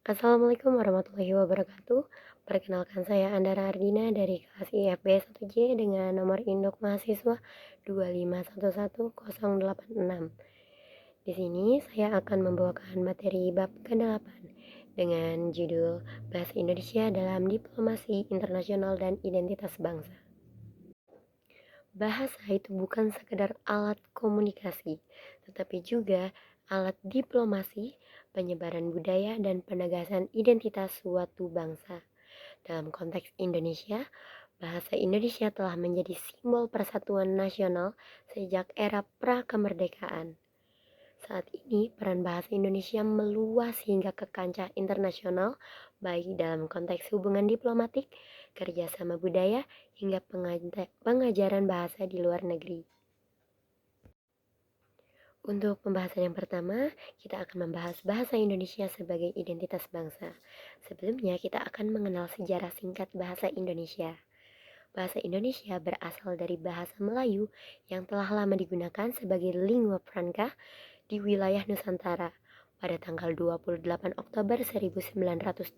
Assalamualaikum warahmatullahi wabarakatuh. Perkenalkan saya Andara Ardina dari kelas IFB 1J dengan nomor induk mahasiswa 2511086. Di sini saya akan membawakan materi bab ke-8 dengan judul Bahasa Indonesia dalam Diplomasi Internasional dan Identitas Bangsa. Bahasa itu bukan sekedar alat komunikasi, tetapi juga alat diplomasi, penyebaran budaya, dan penegasan identitas suatu bangsa. Dalam konteks Indonesia, bahasa Indonesia telah menjadi simbol persatuan nasional sejak era pra-kemerdekaan. Saat ini, peran bahasa Indonesia meluas hingga ke kancah internasional, baik dalam konteks hubungan diplomatik, kerjasama budaya, hingga pengajaran bahasa di luar negeri. Untuk pembahasan yang pertama, kita akan membahas bahasa Indonesia sebagai identitas bangsa. Sebelumnya, kita akan mengenal sejarah singkat bahasa Indonesia. Bahasa Indonesia berasal dari bahasa Melayu yang telah lama digunakan sebagai lingua franca di wilayah Nusantara. Pada tanggal 28 Oktober 1928,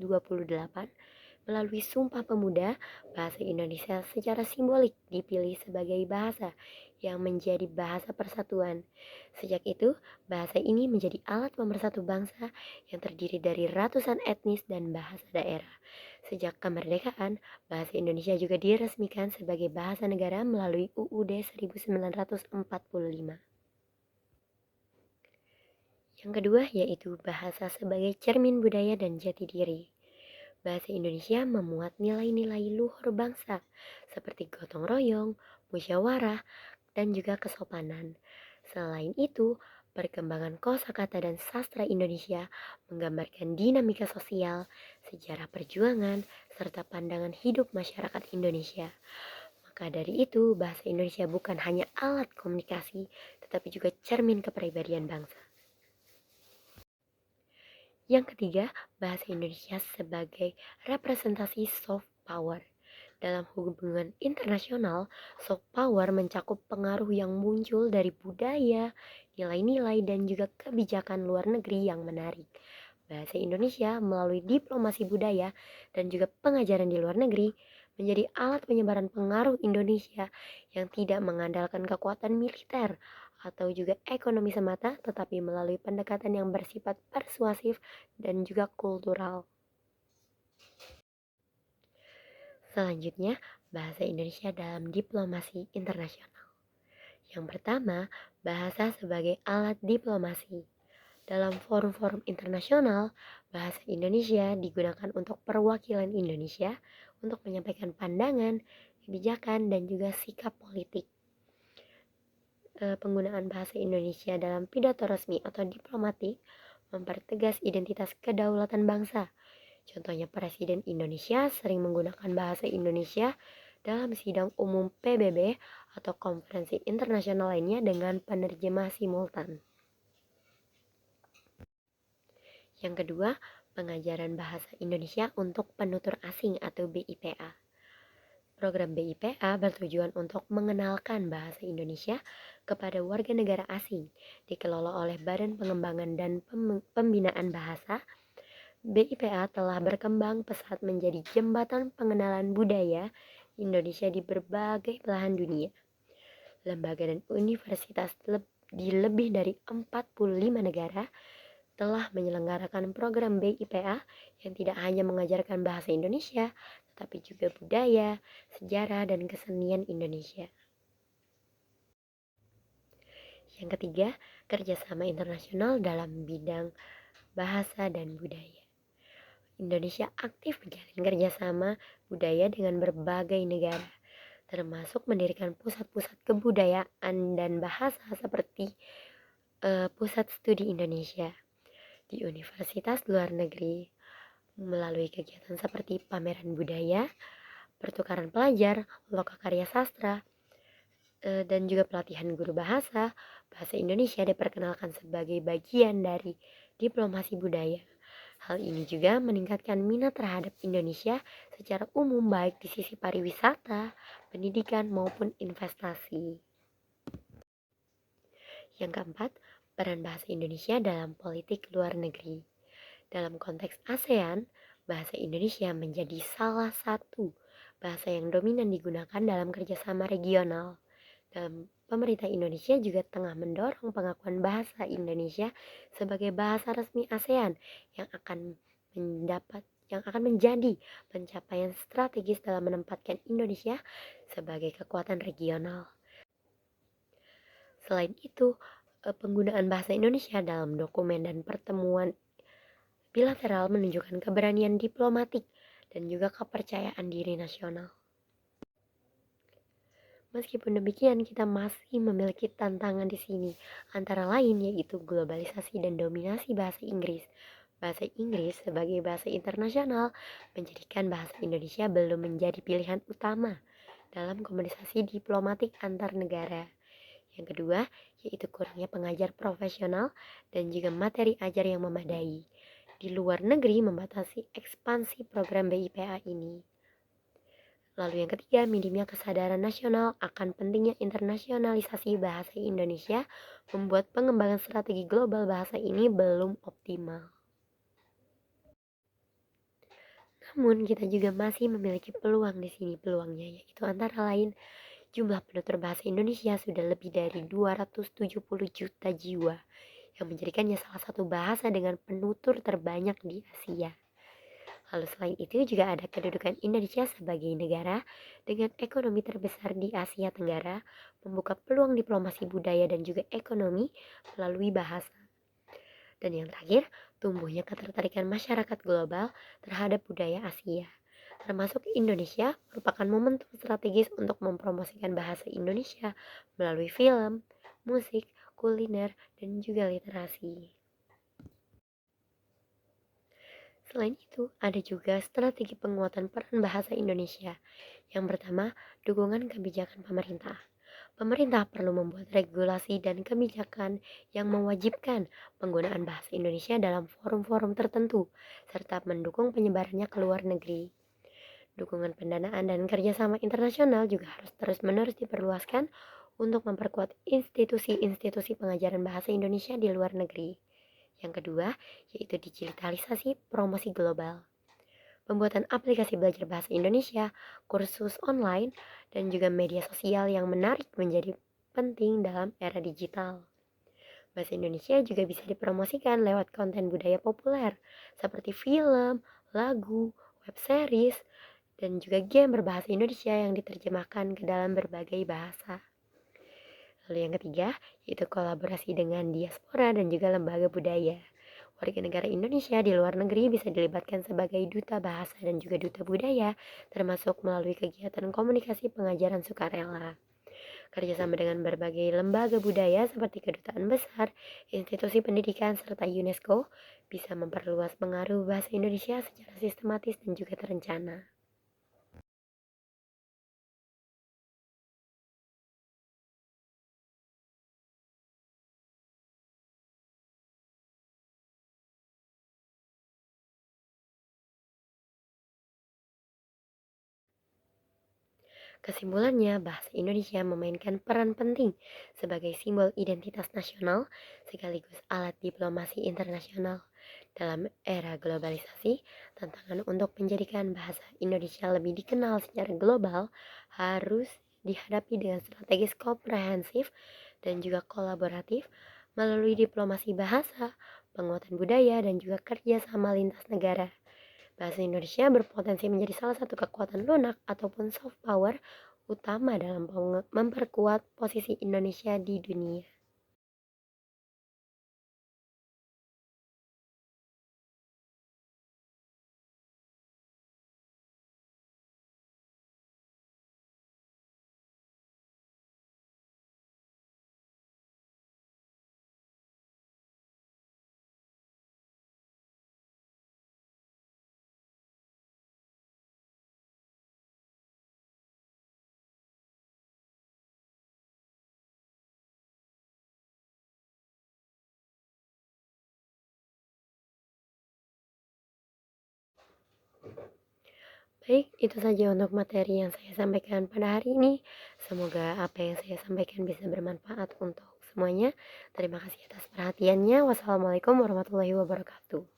melalui Sumpah Pemuda, bahasa Indonesia secara simbolik dipilih sebagai bahasa yang menjadi bahasa persatuan. Sejak itu, bahasa ini menjadi alat pemersatu bangsa yang terdiri dari ratusan etnis dan bahasa daerah. Sejak kemerdekaan, bahasa Indonesia juga diresmikan sebagai bahasa negara melalui UUD 1945. Yang kedua yaitu bahasa sebagai cermin budaya dan jati diri. Bahasa Indonesia memuat nilai-nilai luhur bangsa seperti gotong royong, musyawarah, dan juga kesopanan. Selain itu, perkembangan kosakata dan sastra Indonesia menggambarkan dinamika sosial, sejarah perjuangan, serta pandangan hidup masyarakat Indonesia. Maka dari itu, bahasa Indonesia bukan hanya alat komunikasi, tetapi juga cermin kepribadian bangsa. Yang ketiga, bahasa Indonesia sebagai representasi soft power. Dalam hubungan internasional, soft power mencakup pengaruh yang muncul dari budaya, nilai-nilai, dan juga kebijakan luar negeri yang menarik. Bahasa Indonesia melalui diplomasi budaya dan juga pengajaran di luar negeri menjadi alat penyebaran pengaruh Indonesia yang tidak mengandalkan kekuatan militer atau juga ekonomi semata, tetapi melalui pendekatan yang bersifat persuasif dan juga kultural. Selanjutnya, bahasa Indonesia dalam diplomasi internasional. Yang pertama, bahasa sebagai alat diplomasi. Dalam forum-forum internasional, bahasa Indonesia digunakan untuk perwakilan Indonesia untuk menyampaikan pandangan, kebijakan, dan juga sikap politik. Penggunaan bahasa Indonesia dalam pidato resmi atau diplomatik mempertegas identitas kedaulatan bangsa. Contohnya Presiden Indonesia sering menggunakan bahasa Indonesia dalam sidang umum PBB atau konferensi internasional lainnya dengan penerjemah simultan. Yang kedua, pengajaran bahasa Indonesia untuk penutur asing atau BIPA. Program BIPA bertujuan untuk mengenalkan bahasa Indonesia kepada warga negara asing, dikelola oleh Badan Pengembangan dan Pembinaan Bahasa. BIPA telah berkembang pesat menjadi jembatan pengenalan budaya Indonesia di berbagai belahan dunia. Lembaga dan universitas di lebih dari 45 negara telah menyelenggarakan program BIPA yang tidak hanya mengajarkan bahasa Indonesia, tetapi juga budaya, sejarah, dan kesenian Indonesia. Yang ketiga, kerjasama internasional dalam bidang bahasa dan budaya. Indonesia aktif menjalin kerjasama budaya dengan berbagai negara, termasuk mendirikan pusat-pusat kebudayaan dan bahasa seperti Pusat Studi Indonesia di universitas luar negeri melalui kegiatan seperti pameran budaya, pertukaran pelajar, lokakarya sastra, dan juga pelatihan guru bahasa. Bahasa Indonesia diperkenalkan sebagai bagian dari diplomasi budaya. Hal ini juga meningkatkan minat terhadap Indonesia secara umum baik di sisi pariwisata, pendidikan maupun investasi. Yang keempat, peran bahasa Indonesia dalam politik luar negeri. Dalam konteks ASEAN, bahasa Indonesia menjadi salah satu bahasa yang dominan digunakan dalam kerjasama regional. Dalam pemerintah Indonesia juga tengah mendorong pengakuan bahasa Indonesia sebagai bahasa resmi ASEAN yang akan menjadi pencapaian strategis dalam menempatkan Indonesia sebagai kekuatan regional. Selain itu, penggunaan bahasa Indonesia dalam dokumen dan pertemuan bilateral menunjukkan keberanian diplomatik dan juga kepercayaan diri nasional. Meskipun demikian, kita masih memiliki tantangan di sini, antara lain yaitu globalisasi dan dominasi bahasa Inggris. Bahasa Inggris sebagai bahasa internasional menjadikan bahasa Indonesia belum menjadi pilihan utama dalam komunikasi diplomatik antar negara. Yang kedua, yaitu kurangnya pengajar profesional dan juga materi ajar yang memadai. Di luar negeri membatasi ekspansi program BIPA ini. Lalu yang ketiga, minimnya kesadaran nasional akan pentingnya internasionalisasi bahasa Indonesia membuat pengembangan strategi global bahasa ini belum optimal. Namun kita juga masih memiliki peluang di sini. Peluangnya yaitu antara lain jumlah penutur bahasa Indonesia sudah lebih dari 270 juta jiwa yang menjadikannya salah satu bahasa dengan penutur terbanyak di Asia. Lalu selain itu juga ada kedudukan Indonesia sebagai negara dengan ekonomi terbesar di Asia Tenggara, membuka peluang diplomasi budaya dan juga ekonomi melalui bahasa. Dan yang terakhir, tumbuhnya ketertarikan masyarakat global terhadap budaya Asia. Termasuk Indonesia merupakan momentum strategis untuk mempromosikan bahasa Indonesia melalui film, musik, kuliner, dan juga literasi. Selain itu, ada juga strategi penguatan peran bahasa Indonesia. Yang pertama, dukungan kebijakan pemerintah. Pemerintah perlu membuat regulasi dan kebijakan yang mewajibkan penggunaan bahasa Indonesia dalam forum-forum tertentu, serta mendukung penyebarannya ke luar negeri. Dukungan pendanaan dan kerjasama internasional juga harus terus-menerus diperluaskan untuk memperkuat institusi-institusi pengajaran bahasa Indonesia di luar negeri. Yang kedua, yaitu digitalisasi promosi global. Pembuatan aplikasi belajar bahasa Indonesia, kursus online, dan juga media sosial yang menarik menjadi penting dalam era digital. Bahasa Indonesia juga bisa dipromosikan lewat konten budaya populer seperti film, lagu, web series, dan juga game berbahasa Indonesia yang diterjemahkan ke dalam berbagai bahasa. Lalu yang ketiga, yaitu kolaborasi dengan diaspora dan juga lembaga budaya. Warga negara Indonesia di luar negeri bisa dilibatkan sebagai duta bahasa dan juga duta budaya, termasuk melalui kegiatan komunikasi pengajaran sukarela. Kerjasama dengan berbagai lembaga budaya seperti kedutaan besar, institusi pendidikan, serta UNESCO bisa memperluas pengaruh bahasa Indonesia secara sistematis dan juga terencana. Kesimpulannya, bahasa Indonesia memainkan peran penting sebagai simbol identitas nasional sekaligus alat diplomasi internasional. Dalam era globalisasi, tantangan untuk menjadikan bahasa Indonesia lebih dikenal secara global harus dihadapi dengan strategis komprehensif dan juga kolaboratif melalui diplomasi bahasa, penguatan budaya, dan juga kerjasama lintas negara. Bahasa Indonesia berpotensi menjadi salah satu kekuatan lunak ataupun soft power utama dalam memperkuat posisi Indonesia di dunia. Baik, itu saja untuk materi yang saya sampaikan pada hari ini. Semoga apa yang saya sampaikan bisa bermanfaat untuk semuanya. Terima kasih atas perhatiannya. Wassalamualaikum warahmatullahi wabarakatuh.